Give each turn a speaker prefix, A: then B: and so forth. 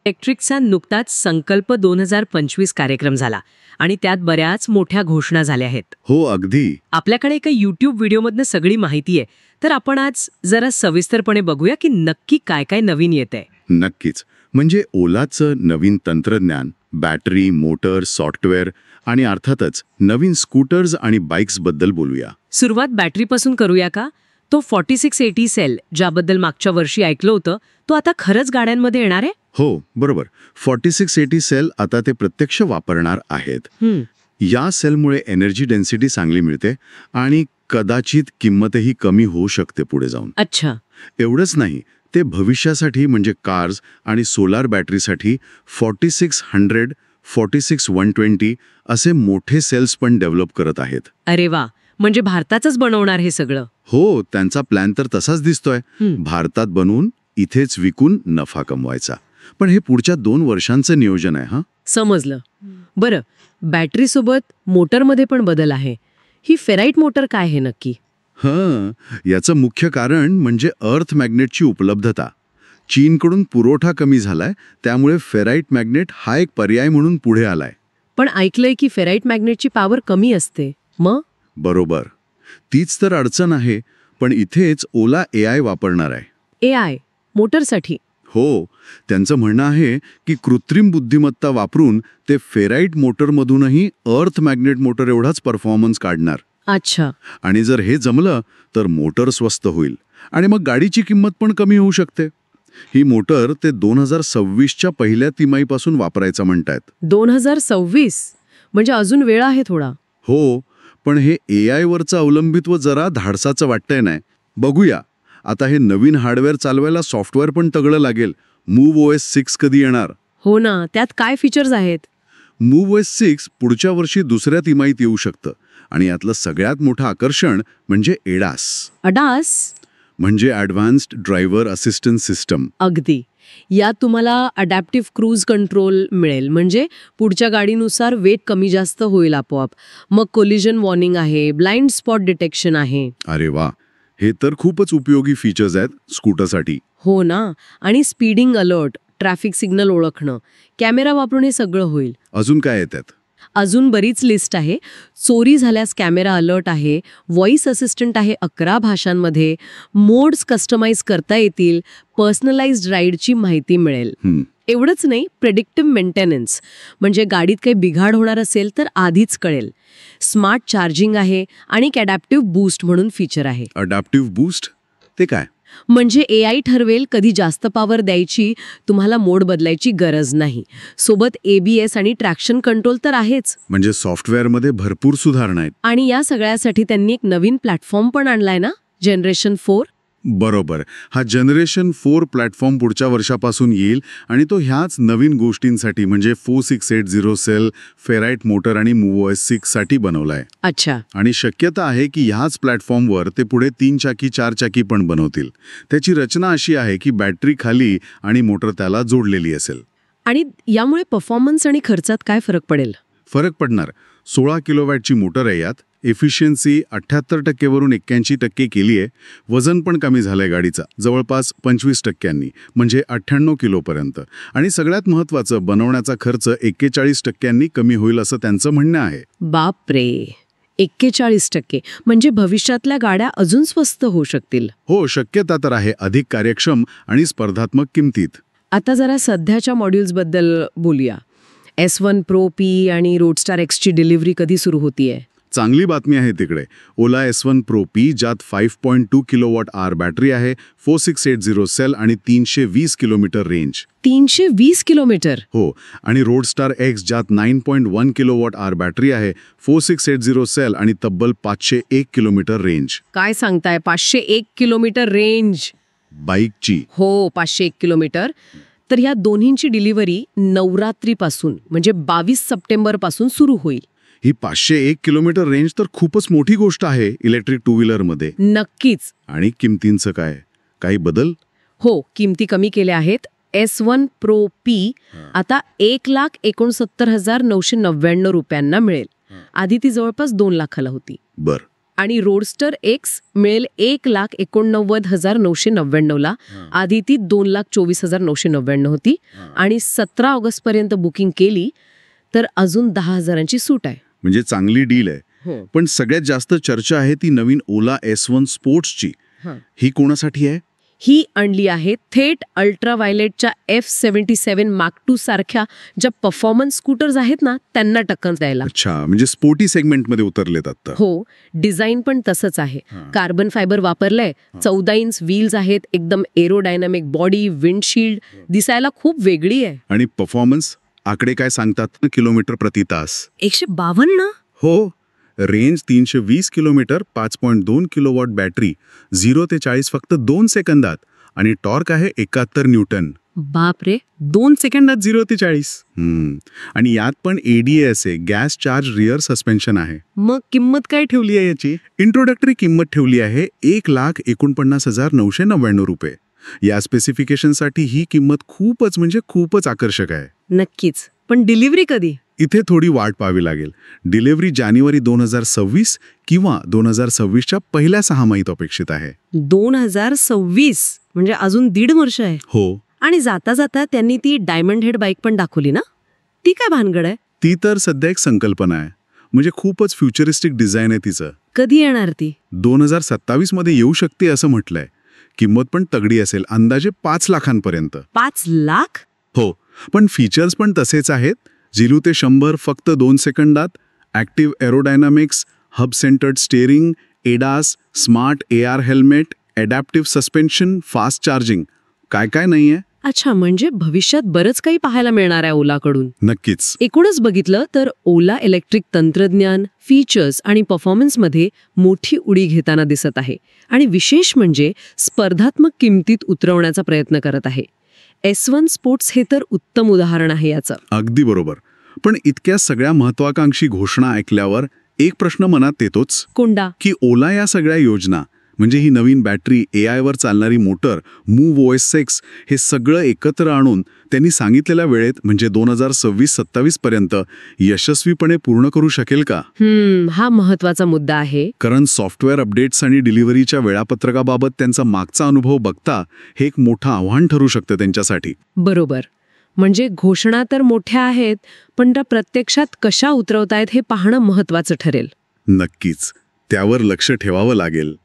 A: इलेक्ट्रिकचा नुकताच संकल्प 2025 कार्यक्रम झाला आणि त्यात बऱ्याच मोठ्या घोषणा झाल्या आहेत.
B: हो, अगदी.
A: आपल्याकडे एका YouTube व्हिडिओमधनं सगळी माहिती आहे, तर आपण आज जरा सविस्तरपणे बघूया की नक्की काय काय नवीन येतंय.
B: नक्कीच. म्हणजे ओलाचं नवीन तंत्रज्ञान, बॅटरी, मोटर, सॉफ्टवेअर आणि अर्थातच नवीन स्कूटर्स आणि बाईक्सबद्दल बोलूया.
A: सुरुवात बॅटरीपासून करूया का? तो 4680 सेल ज्याबद्दल मागच्या वर्षी ऐकलं होतं, तो आता खरंच गाड्यांमध्ये येणार आहे?
B: हो, बरोबर. 4680 सेल आता ते प्रत्यक्ष वापरणार आहेत. या सेलमुळे एनर्जी डेन्सिटी चांगली मिळते आणि कदाचित किंमतही कमी होऊ शकते पुढे जाऊन.
A: अच्छा.
B: एवढंच नाही, ते भविष्यासाठी म्हणजे कार्स आणि सोलार बॅटरीसाठी 4600, 46120 असे मोठे सेल्स पण डेव्हलप करत आहेत.
A: अरे वा, म्हणजे भारताचंच बनवणार हे सगळं?
B: हो, त्यांचा प्लॅन तर तसाच दिसतोय. भारतात बनवून इथेच विकून नफा कमवायचा. पण हे पुढच्या 2 वर्षांचं नियोजन आहे. हा,
A: समजलं. बरं, बॅटरीसोबत मोटरमध्ये पण बदल आहे. ही फेराइट मोटर काय आहे नक्की?
B: याचं मुख्य कारण म्हणजे अर्थ मॅग्नेटची उपलब्धता. चीनकडून पुरवठा कमी झालाय, त्यामुळे फेराइट मॅग्नेट हा एक पर्याय म्हणून पुढे आलाय.
A: पण ऐकलंय की फेराइट मॅग्नेटची पॉवर कमी असते. मग?
B: बरोबर, तीच तर अडचण आहे. पण इथेच ओला AI वापरणार आहे.
A: AI मोटरसाठी?
B: हो, त्यांचं म्हणणं आहे की कृत्रिम बुद्धिमत्ता वापरून ते फेराइट मोटरमधूनही अर्थ मॅग्नेट मोटर एवढाच परफॉर्मन्स काढणार.
A: अच्छा.
B: आणि जर हे जमलं तर मोटर स्वस्त होईल आणि मग गाडीची किंमत पण कमी होऊ शकते. ही मोटर ते 2026च्या पहिल्या तिमाहीपासून वापरायचं म्हणतायत.
A: 2026 म्हणजे अजून वेळ आहे थोडा.
B: हो, पण हे AI वरचं अवलंबित्व जरा धाडसाचं वाटतंय. नाही, बघूया. आता हे नवीन हार्डवेअर चालवायला सॉफ्टवेअर पण तगडं लागेल. MoveOS 6 कधी येणार?
A: हो ना, त्यात काय फीचर्स आहेत?
B: MoveOS 6 पुढच्या वर्षी दुसऱ्या तिमाहीत येऊ शकतं आणि यातलं सगळ्यात मोठं आकर्षण म्हणजे ADAS.
A: ADAS
B: म्हणजे ॲडव्हान्स्ड ड्रायव्हर असिस्टन्स सिस्टम.
A: अगदी. यात तुम्हाला अडॅप्टिव्ह क्रूज कंट्रोल मिळेल, म्हणजे पुढच्या गाडीनुसार वेग कमी जास्त होईल आपोआप. मग कोलिजन वॉर्निंग आहे, ब्लाइंड स्पॉट डिटेक्शन आहे.
B: अरे वा, हे तर खूपच उपयोगी फीचर्स आहेत स्कूटरसाठी.
A: हो ना. आणि स्पीडिंग अलर्ट, ट्रॅफिक सिग्नल ओळखणं, कॅमेरा वापरून हे सगळं होईल.
B: अजून काय येतात?
A: अजून बरीच लिस्ट आहे. चोरी झाल्यास कॅमेरा अलर्ट आहे, व्हॉइस असिस्टंट आहे 11 भाषांमध्ये, मोड्स कस्टमाइज करता येतील, पर्सनलाइज्ड राईडची माहिती मिळेल. एवढंच नाही, प्रेडिक्टिव्ह मेंटेनन्स, म्हणजे गाडीत काही बिघाड होणार असेल तर आधीच कळेल. स्मार्ट चार्जिंग आहे आणि एक अडॅप्टिव्ह बूस्ट म्हणून फीचर आहे.
B: अडॅप्टिव्ह बूस्ट ते काय?
A: म्हणजे AI ठरवेल कधी जास्त पॉवर द्यायची, तुम्हाला मोड बदलायची गरज नाही. सोबत ABS आणि ट्रॅक्शन कंट्रोल तर आहेच.
B: म्हणजे सॉफ्टवेअरमध्ये भरपूर सुधारणा आहेत.
A: आणि या सगळ्यासाठी त्यांनी एक नवीन प्लॅटफॉर्म पण आणलाय ना, जनरेशन 4.
B: बरोबर. हा जनरेशन 4 प्लॅटफॉर्म पुढच्या वर्षापासून येईल आणि तो ह्याच नवीन गोष्टींसाठी म्हणजे 4680 सेल, फेराइट मोटर आणि MoveOS 6 साठी बनवलाय.
A: अच्छा.
B: आणि शक्यता आहे की ह्याच प्लॅटफॉर्मवर ते पुढे 3 चाकी 4 चाकी पण बनवतील. त्याची रचना अशी आहे की बॅटरी खाली आणि मोटर त्याला जोडलेली असेल.
A: आणि यामुळे परफॉर्मन्स आणि खर्चात काय फरक पडेल?
B: फरक पडणार. 16 किलोवॅटची मोटर आहे यात. एफिशियन्सी 78% वरून 81% केली आहे. वजन पण कमी झालंय गाडीचा, जवळपास 25%, म्हणजे 98 किलोपर्यंत. आणि सगळ्यात महत्त्वाचं, बनवण्याचा खर्च 41% कमी होईल असं त्यांचं म्हणणं आहे.
A: बापरे, 41%! म्हणजे भविष्यातल्या गाड्या अजून स्वस्त होऊ शकतील.
B: हो, शक्यता तर आहे, अधिक कार्यक्षम आणि स्पर्धात्मक किमतीत.
A: आता जरा सध्याच्या मॉड्यूल्सबद्दल बोलूया. S1 Pro P आणि रोडस्टार Xची डिलिव्हरी कधी सुरू होतीये?
B: चांगली बातमी आहे तिकडे. ओला S1 Pro P ज्यात 5.2 किलोवॉट आवर बॅटरी आहे, 4680 सेल आणि 320 किलोमीटर रेंज.
A: 320 किलोमीटर?
B: हो. आणि रोडस्टार X ज्यात 9.1 किलोवॉट आवर बॅटरी आहे, 4680 सेल आणि तब्बल 501 किलोमीटर रेंज.
A: काय सांगताय, 501 किलोमीटर रेंज
B: बाईकची?
A: हो, 501 किलोमीटर. तर ह्या दोन्हींची डिलिव्हरी नवरात्रीपासून म्हणजे 22 सप्टेंबरपासून सुरू होईल.
B: ही 501 किलोमीटर रेंज तर खूपच मोठी गोष्ट आहे इलेक्ट्रिक टू व्हीलरमध्ये.
A: नक्कीच.
B: आणि किमतींचं काय? काही बदल?
A: हो, किमती कमी केल्या आहेत. S1 Pro P आता 1,69,999 रुपयांना मिळेल. आधी ती जवळपास 2 लाखाला होती.
B: बर.
A: आणि रोडस्टर एक्स मिळेल 1,89,999 आधी ती 2,24,999 होती आणि 17 ऑगस्ट पर्यंत बुकिंग केली तर अजून 10,000ची सूट आहे.
B: म्हणजे चांगली डील आहे. पण सगळ्यात जास्त चर्चा आहे ती नवीन ओला S1 स्पोर्ट्सची. ही कोणासाठी आहे?
A: ही आणली आहे थेट अल्ट्राव्हायलेटच्या F77 Mark II सारख्या ज्या परफॉर्मन्स स्कूटर्स आहेत ना त्यांना टक्कर द्यायला.
B: अच्छा, म्हणजे स्पोर्टी सेगमेंटमध्ये उतरलेत आता.
A: हो, डिझाईन पण तसंच आहे. कार्बन फायबर वापरलंय, 14 इंच व्हील्स आहेत, एकदम एरोडायनामिक बॉडी, विंडशील्ड, दिसायला खूप वेगळी आहे.
B: आणि परफॉर्मन्स आकडे काय सांगतात? किलोमीटर प्रति तास
A: 152.
B: हो, रेंज 320 किलोमीटर, 5.2 किलोवॉट बॅटरी, 0 ते 40 फक्त 2 सेकंदात आणि टॉर्क आहे 71 न्यूटन.
A: बापरे,
B: 2 सेकंदात 0 ते 40. आणि यात पण ADAS आहे, गॅस चार्ज रिअर सस्पेन्शन आहे.
A: मग किंमत काय ठेवली आहे याची?
B: इंट्रोडक्टरी किंमत ठेवली आहे 1,49,999 रुपये. या स्पेसिफिकेशनसाठी ही किंमत खूपच म्हणजे खूपच आकर्षक आहे.
A: नक्कीच, पण डिलिव्हरी कधी?
B: इथे थोडी वाट पाहावी लागेल. डिलिव्हरी जानेवारी 2026 किंवा 2026च्या पहिल्या 6 महिन्यात अपेक्षित आहे.
A: 2026 म्हणजे अजून 1.5 वर्ष आहे.
B: हो.
A: आणि जाता जाता त्यांनी ती डायमंड हेड बाईक पण दाखवली ना, ती काय भानगड आहे?
B: ती तर सध्या एक संकल्पना आहे. म्हणजे खूपच फ्युचरिस्टिक डिझाईन आहे तिचं.
A: कधी येणार ती?
B: 2027 मध्ये येऊ शकते असं म्हटलंय. किंमत पण तगडी असेल, अंदाजे 5 लाखांपर्यंत.
A: 5 लाख?
B: हो, पण फीचर्स पण तसेच आहेत. 0 ते 100 फक्त 2 सेकंदात, active aerodynamics, hub centred steering, ADAS, smart AR helmet, adaptive suspension, fast charging, काय काय नाही आहे.
A: अच्छा, म्हणजे भविष्यात बरंच काही पाहायला मिळणार आहे ओलाकडून.
B: नक्कीच.
A: एकूणच बघितलं तर ओला इलेक्ट्रिक तंत्रज्ञान, फीचर्स आणि परफॉर्मन्समध्ये मोठी उडी घेताना दिसत आहे आणि विशेष म्हणजे स्पर्धात्मक किमतीत उतरवण्याचा प्रयत्न करत आहे. S1 स्पोर्ट्स हे तर उत्तम उदाहरण आहे याचं.
B: अगदी बरोबर. पण इतक्या सगळ्या महत्वाकांक्षी घोषणा ऐकल्यावर एक प्रश्न मनात येतोच.
A: कोणता?
B: की ओला या सगळ्या योजना, म्हणजे ही नवीन बॅटरी, AI वर चालणारी मोटर, मूव्ह OS 6, हे सगळं एकत्र आणून त्यांनी सांगितलेल्या वेळेत म्हणजे 2026-27 पर्यंत यशस्वीपणे पूर्ण करू शकेल का?
A: हा महत्वाचा मुद्दा आहे.
B: कारण सॉफ्टवेअर अपडेट्स आणि डिलिव्हरीच्या वेळापत्रकाबाबत त्यांचा मागचा अनुभव बघता हे एक मोठं आव्हान ठरू शकतं त्यांच्यासाठी.
A: बरोबर. म्हणजे घोषणा तर मोठ्या आहेत, पण त्या प्रत्यक्षात कशा उतरवतायत हे पाहणं महत्वाचं ठरेल.
B: नक्कीच, त्यावर लक्ष ठेवावं लागेल.